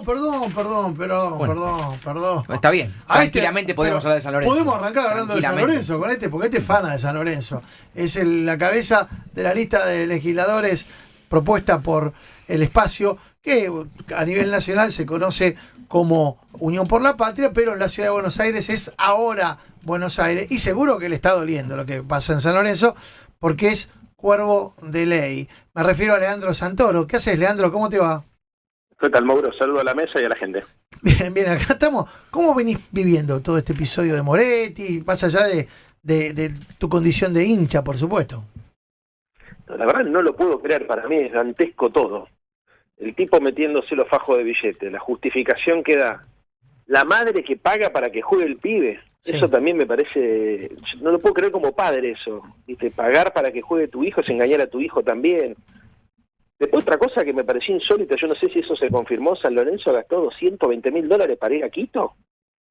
Perdón. Está bien. Tranquilamente podemos hablar de San Lorenzo. Podemos arrancar hablando de San Lorenzo con porque este es fana de San Lorenzo. Es la cabeza de la lista de legisladores propuesta por el Espacio, que a nivel nacional se conoce como Unión por la Patria, pero en la ciudad de Buenos Aires es ahora Buenos Aires, y seguro que le está doliendo lo que pasa en San Lorenzo, porque es cuervo de ley. Me refiero a Leandro Santoro. ¿Qué haces, Leandro? ¿Cómo te va? ¿Qué tal, Mauro? Saludo a la mesa y a la gente. Bien, acá estamos. ¿Cómo venís viviendo todo este episodio de Moretti, más allá de tu condición de hincha, por supuesto? La verdad no lo puedo creer, para mí es dantesco todo. El tipo metiéndose los fajos de billetes, la justificación que da, la madre que paga para que juegue el pibe, sí. Eso también me parece, no lo puedo creer como padre eso, ¿viste? Pagar para que juegue tu hijo es engañar a tu hijo también. Después otra cosa que me pareció insólita, yo no sé si eso se confirmó, San Lorenzo gastó $220.000 para ir a Quito.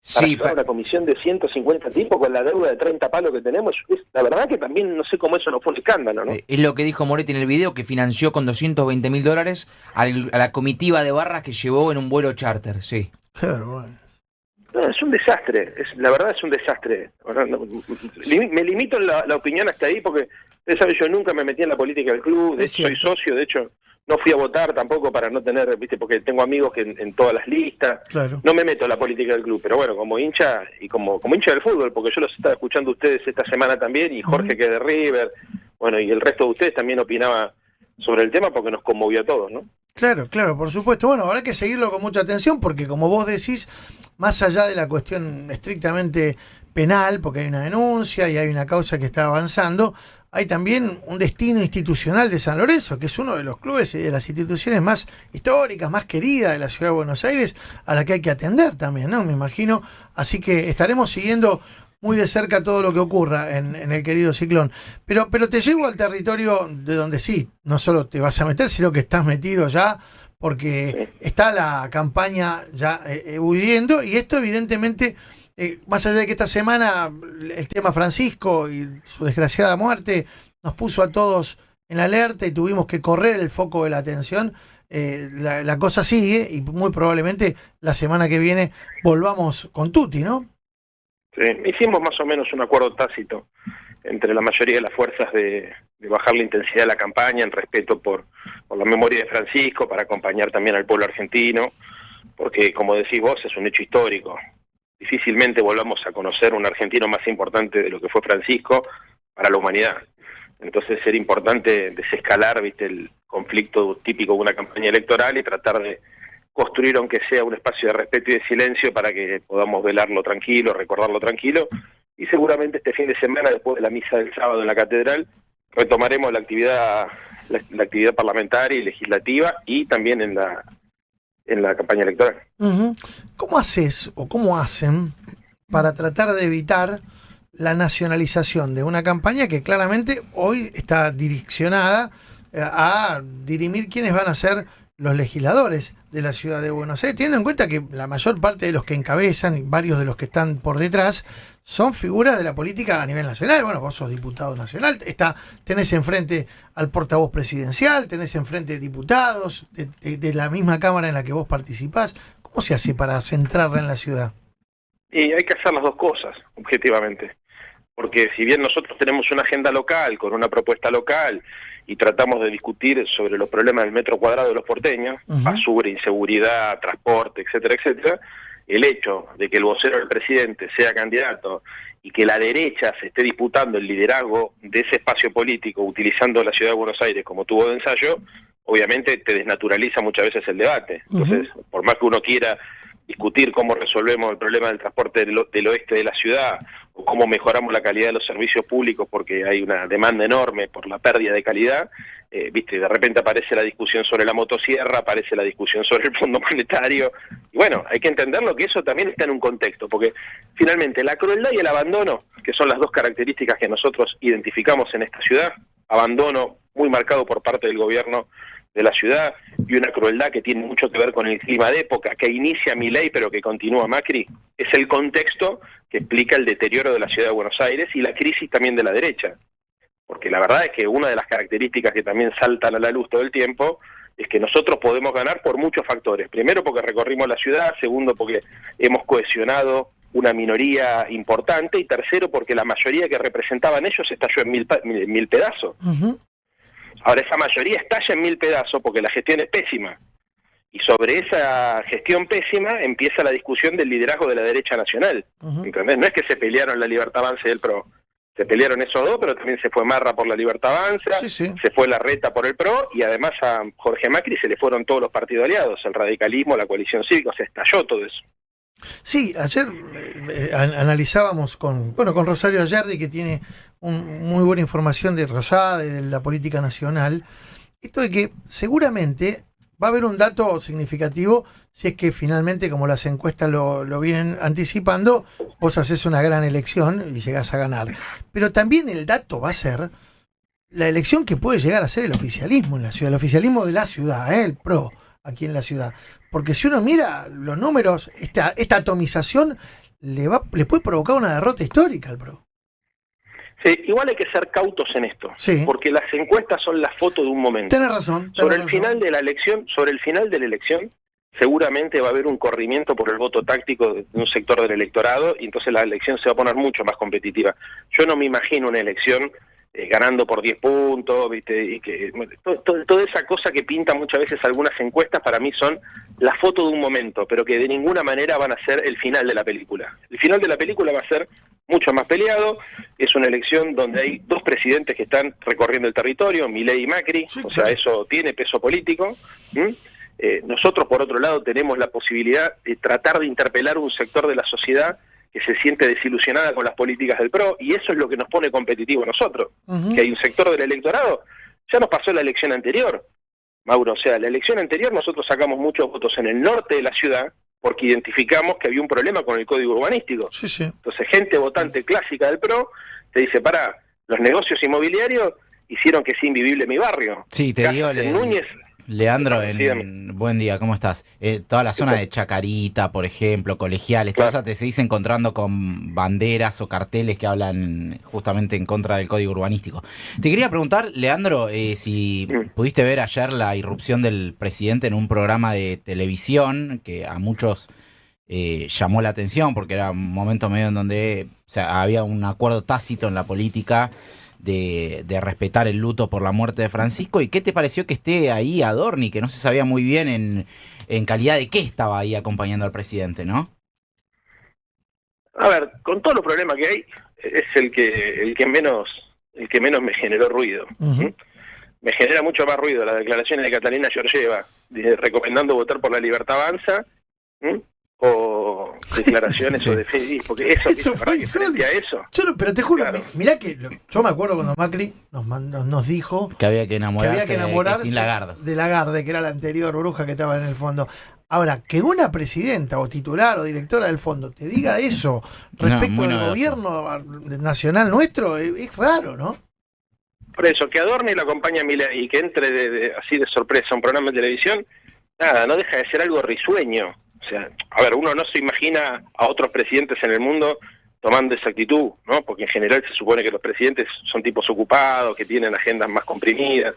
Sí, para una comisión de 150 tipos con la deuda de 30 palos que tenemos. La verdad que también no sé cómo eso no fue un escándalo, ¿no? Es lo que dijo Moretti en el video, que financió con $220.000 a la comitiva de barras que llevó en un vuelo charter, sí. Claro, bueno. No, es un desastre, la verdad es un desastre. Me limito en la opinión hasta ahí porque, ustedes saben, yo nunca me metí en la política del club, de hecho soy socio, de hecho no fui a votar tampoco para no tener, viste, porque tengo amigos que en todas las listas, claro. No me meto en la política del club, pero bueno, como hincha y como hincha del fútbol, porque yo los estaba escuchando a ustedes esta semana también, y Jorge que es de River, bueno, y el resto de ustedes también opinaba sobre el tema porque nos conmovió a todos, ¿no? Claro, por supuesto. Bueno, habrá que seguirlo con mucha atención porque, como vos decís, más allá de la cuestión estrictamente penal, porque hay una denuncia y hay una causa que está avanzando, hay también un destino institucional de San Lorenzo, que es uno de los clubes y de las instituciones más históricas, más queridas de la ciudad de Buenos Aires, a la que hay que atender también, ¿no? Me imagino. Así que estaremos siguiendo muy de cerca todo lo que ocurra en el querido Ciclón. Pero te llevo al territorio de donde sí, no solo te vas a meter, sino que estás metido ya, porque está la campaña ya huyendo, y esto evidentemente, más allá de que esta semana el tema Francisco y su desgraciada muerte nos puso a todos en alerta y tuvimos que correr el foco de la atención, la cosa sigue y muy probablemente la semana que viene volvamos con Tutti, ¿no? Sí, hicimos más o menos un acuerdo tácito entre la mayoría de las fuerzas de bajar la intensidad de la campaña en respeto por la memoria de Francisco, para acompañar también al pueblo argentino, porque como decís vos, es un hecho histórico. Difícilmente volvamos a conocer un argentino más importante de lo que fue Francisco para la humanidad. Entonces era importante desescalar, viste, el conflicto típico de una campaña electoral y tratar de construir, aunque sea un espacio de respeto y de silencio, para que podamos velarlo tranquilo, recordarlo tranquilo, y seguramente este fin de semana, después de la misa del sábado en la catedral, retomaremos la actividad parlamentaria y legislativa, y también en la campaña electoral. Uh-huh. ¿Cómo haces o cómo hacen para tratar de evitar la nacionalización de una campaña que claramente hoy está direccionada a dirimir quiénes van a ser los legisladores de la ciudad de Buenos Aires, teniendo en cuenta que la mayor parte de los que encabezan y varios de los que están por detrás son figuras de la política a nivel nacional? Bueno, vos sos diputado nacional, tenés enfrente al portavoz presidencial, tenés enfrente diputados de la misma cámara en la que vos participás. ¿Cómo se hace para centrarla en la ciudad? Y hay que hacer las dos cosas, objetivamente, porque si bien nosotros tenemos una agenda local, con una propuesta local, y tratamos de discutir sobre los problemas del metro cuadrado de los porteños, basura, inseguridad, transporte, etcétera, etcétera, el hecho de que el vocero del presidente sea candidato y que la derecha se esté disputando el liderazgo de ese espacio político utilizando la ciudad de Buenos Aires como tubo de ensayo, obviamente te desnaturaliza muchas veces el debate. Entonces, por más que uno quiera discutir cómo resolvemos el problema del transporte del oeste de la ciudad, o cómo mejoramos la calidad de los servicios públicos porque hay una demanda enorme por la pérdida de calidad, viste, de repente aparece la discusión sobre la motosierra, aparece la discusión sobre el Fondo Monetario, y bueno, hay que entenderlo que eso también está en un contexto, porque finalmente la crueldad y el abandono, que son las dos características que nosotros identificamos en esta ciudad, abandono muy marcado por parte del gobierno de la ciudad, y una crueldad que tiene mucho que ver con el clima de época, que inicia Milei pero que continúa Macri, es el contexto que explica el deterioro de la ciudad de Buenos Aires y la crisis también de la derecha. Porque la verdad es que una de las características que también saltan a la luz todo el tiempo es que nosotros podemos ganar por muchos factores. Primero porque recorrimos la ciudad, segundo porque hemos cohesionado una minoría importante, y tercero porque la mayoría que representaban ellos estalló en mil pedazos. Ahora esa mayoría estalla en 1000 pedazos porque la gestión es pésima. Y sobre esa gestión pésima empieza la discusión del liderazgo de la derecha nacional. ¿Entendés? No es que se pelearon la Libertad Avanza y el PRO. Se pelearon esos dos, pero también se fue Marra por la Libertad Avanza, se fue Larreta por el PRO, y además a Jorge Macri se le fueron todos los partidos aliados, el radicalismo, la coalición cívica, se estalló todo eso. Sí, ayer analizábamos con Rosario Ayerdi, que tiene muy buena información de Rosada, de la política nacional, esto de que seguramente va a haber un dato significativo si es que finalmente, como las encuestas lo vienen anticipando, vos haces una gran elección y llegás a ganar. Pero también el dato va a ser la elección que puede llegar a ser el oficialismo en la ciudad, el oficialismo de la ciudad, el PRO aquí en la ciudad. Porque si uno mira los números, esta atomización le puede provocar una derrota histórica al PRO. Sí, igual hay que ser cautos en esto, porque las encuestas son la foto de un momento. Tenés razón. Sobre el final de la elección, seguramente va a haber un corrimiento por el voto táctico de un sector del electorado, y entonces la elección se va a poner mucho más competitiva. Yo no me imagino una elección ganando por 10 puntos, ¿viste? Y que toda esa cosa que pintan muchas veces algunas encuestas, para mí son la foto de un momento, pero que de ninguna manera van a ser el final de la película. El final de la película va a ser mucho más peleado. Es una elección donde hay dos presidentes que están recorriendo el territorio, Milei y Macri, o sea, eso tiene peso político. Nosotros, por otro lado, tenemos la posibilidad de tratar de interpelar un sector de la sociedad que se siente desilusionada con las políticas del PRO, y eso es lo que nos pone competitivos a nosotros, que hay un sector del electorado. Ya nos pasó la elección anterior, Mauro, o sea, la elección anterior nosotros sacamos muchos votos en el norte de la ciudad porque identificamos que había un problema con el código urbanístico. Entonces, gente votante clásica del PRO te dice, pará, los negocios inmobiliarios hicieron que sea invivible mi barrio. Sí, te digo, Núñez. Leandro, buen día, ¿cómo estás? Toda la zona de Chacarita, por ejemplo, Colegiales, toda esa te seguís encontrando con banderas o carteles que hablan justamente en contra del código urbanístico. Te quería preguntar, Leandro, si pudiste ver ayer la irrupción del presidente en un programa de televisión que a muchos llamó la atención, porque era un momento medio en donde había un acuerdo tácito en la política de respetar el luto por la muerte de Francisco. ¿Y qué te pareció que esté ahí Adorni, que no se sabía muy bien en calidad de qué estaba ahí acompañando al presidente, ¿no? A ver, con todos los problemas que hay, es el que menos me generó ruido. Me genera mucho más ruido las declaraciones de Catalina Georgieva recomendando votar por la Libertad Avanza, o declaraciones o de fe, porque eso fue frente a eso. Pero te juro, mirá que yo me acuerdo cuando Macri nos dijo que había que enamorarse de Lagarde, que era la anterior bruja que estaba en el fondo. Ahora, que una presidenta o titular o directora del fondo te diga eso respecto del gobierno nacional nuestro, es raro, ¿no? Por eso, que Adorni lo acompaña a Milei y que entre así de sorpresa a un programa de televisión, nada, no deja de ser algo risueño. O sea, a ver, uno no se imagina a otros presidentes en el mundo tomando esa actitud, ¿no? Porque en general se supone que los presidentes son tipos ocupados, que tienen agendas más comprimidas.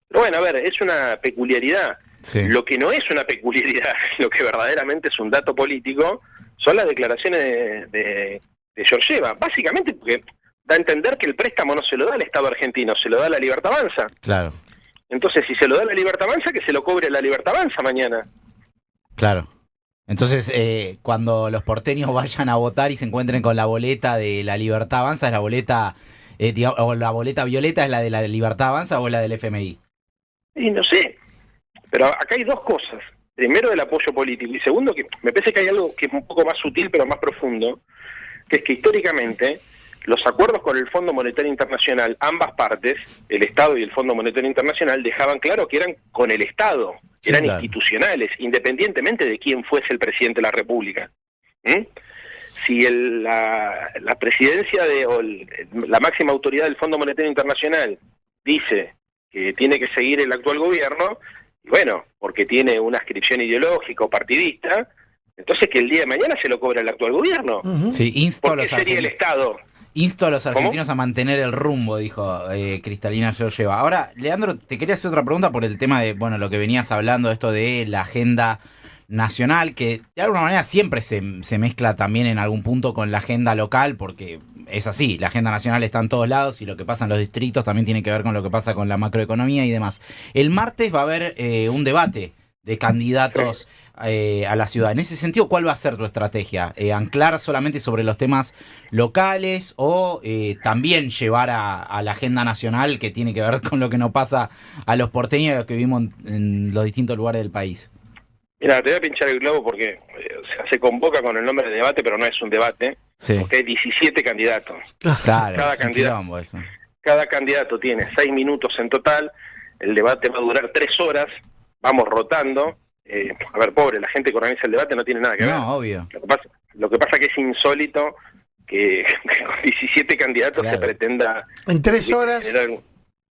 Pero bueno, a ver, es una peculiaridad. Sí. Lo que no es una peculiaridad, lo que verdaderamente es un dato político, son las declaraciones de Georgieva. Básicamente porque da a entender que el préstamo no se lo da al Estado argentino, se lo da a la Libertad Avanza. Claro. Entonces, si se lo da a la Libertad Avanza, que se lo cobre la Libertad Avanza mañana. Claro. Entonces, cuando los porteños vayan a votar y se encuentren con la boleta de la Libertad Avanza, ¿es la boleta, o la boleta violeta es la de la Libertad Avanza o la del FMI? Y no sé, pero acá hay dos cosas. Primero, el apoyo político, y segundo, que me parece que hay algo que es un poco más sutil pero más profundo, que es que históricamente los acuerdos con el Fondo Monetario Internacional, ambas partes, el Estado y el Fondo Monetario Internacional, dejaban claro que eran con el Estado, eran institucionales, independientemente de quién fuese el presidente de la República. Si la presidencia o la máxima autoridad del Fondo Monetario Internacional dice que tiene que seguir el actual gobierno, y bueno, porque tiene una adscripción ideológica o partidista, entonces que el día de mañana se lo cobra el actual gobierno. Sí, ¿Por qué sería el Estado? Insto a los argentinos a mantener el rumbo, dijo Cristalina Georgieva. Ahora, Leandro, te quería hacer otra pregunta por el tema de, bueno, lo que venías hablando, esto de la agenda nacional, que de alguna manera siempre se mezcla también en algún punto con la agenda local, porque es así, la agenda nacional está en todos lados y lo que pasa en los distritos también tiene que ver con lo que pasa con la macroeconomía y demás. El martes va a haber un debate de candidatos a la ciudad. En ese sentido, ¿cuál va a ser tu estrategia? ¿Anclar solamente sobre los temas locales o también llevar a la agenda nacional que tiene que ver con lo que nos pasa a los porteños y a los que vivimos en los distintos lugares del país? Mira, te voy a pinchar el globo porque se convoca con el nombre de debate, pero no es un debate, porque hay 17 candidatos. Claro, cada candidato tiene 6 minutos en total, el debate va a durar 3 horas, vamos rotando. A ver, pobre, la gente que organiza el debate no tiene nada que ver. No, obvio. Lo que pasa es que es insólito que con 17 candidatos se pretenda... En 3 horas...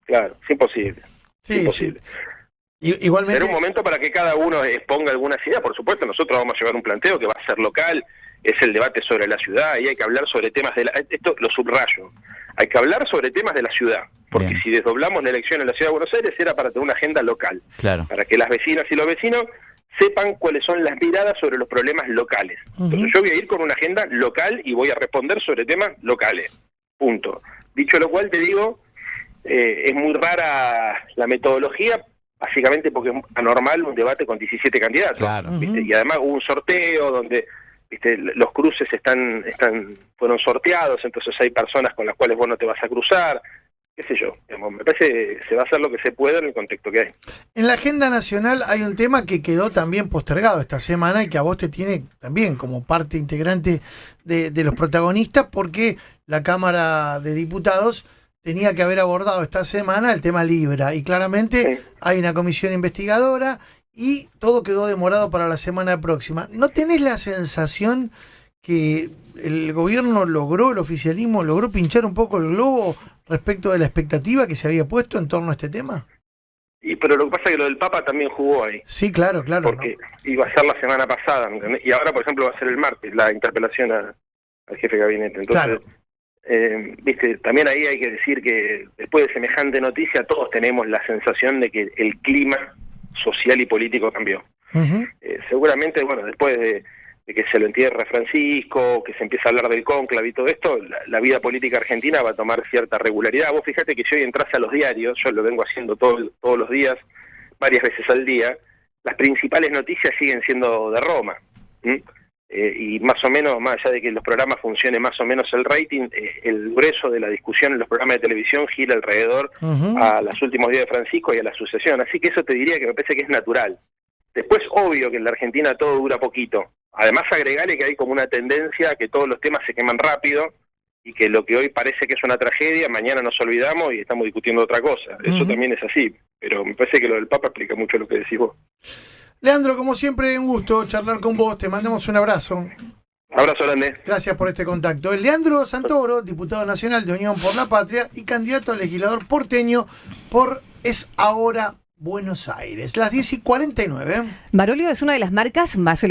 Claro, es imposible. Sí, imposible. Sí. Igualmente... Será un momento para que cada uno exponga algunas ideas. Por supuesto, nosotros vamos a llevar un planteo que va a ser local, es el debate sobre la ciudad, y hay que hablar sobre temas de la... Esto lo subrayo. Hay que hablar sobre temas de la ciudad, porque si desdoblamos la elección en la Ciudad de Buenos Aires era para tener una agenda local, para que las vecinas y los vecinos sepan cuáles son las miradas sobre los problemas locales. Entonces yo voy a ir con una agenda local y voy a responder sobre temas locales, punto. Dicho lo cual, te digo, es muy rara la metodología, básicamente porque es anormal un debate con 17 candidatos. Y además hubo un sorteo donde... los cruces fueron sorteados, entonces hay personas con las cuales vos no te vas a cruzar, qué sé yo, me parece que se va a hacer lo que se pueda en el contexto que hay. En la agenda nacional hay un tema que quedó también postergado esta semana y que a vos te tiene también como parte integrante de los protagonistas, porque la Cámara de Diputados tenía que haber abordado esta semana el tema Libra, y claramente hay una comisión investigadora y todo quedó demorado para la semana próxima. ¿No tenés la sensación que el gobierno el oficialismo logró pinchar un poco el globo respecto de la expectativa que se había puesto en torno a este tema? Pero lo que pasa es que lo del Papa también jugó ahí. Sí, claro. Porque iba a ser la semana pasada, ¿entendés? Y ahora, por ejemplo, va a ser el martes, la interpelación al jefe de gabinete. Entonces, también ahí hay que decir que después de semejante noticia todos tenemos la sensación de que el clima social y político cambió. Seguramente, bueno, después de que se lo entierra Francisco, que se empieza a hablar del cónclave y todo esto, la vida política argentina va a tomar cierta regularidad. Vos fíjate que si hoy entras a los diarios, yo lo vengo haciendo todos los días, varias veces al día, las principales noticias siguen siendo de Roma. Y más o menos, más allá de que los programas funcionen más o menos el rating, el grueso de la discusión en los programas de televisión gira alrededor a los últimos días de Francisco y a la sucesión. Así que eso te diría que me parece que es natural. Después, obvio que en la Argentina todo dura poquito. Además, agregale que hay como una tendencia a que todos los temas se queman rápido y que lo que hoy parece que es una tragedia, mañana nos olvidamos y estamos discutiendo otra cosa. Eso también es así. Pero me parece que lo del Papa explica mucho lo que decís vos. Leandro, como siempre, un gusto charlar con vos. Te mandamos un abrazo. Abrazo grande. Gracias por este contacto. El Leandro Santoro, diputado nacional de Unión por la Patria y candidato a legislador porteño por Es Ahora Buenos Aires. Las 10:49. Marolio es una de las marcas más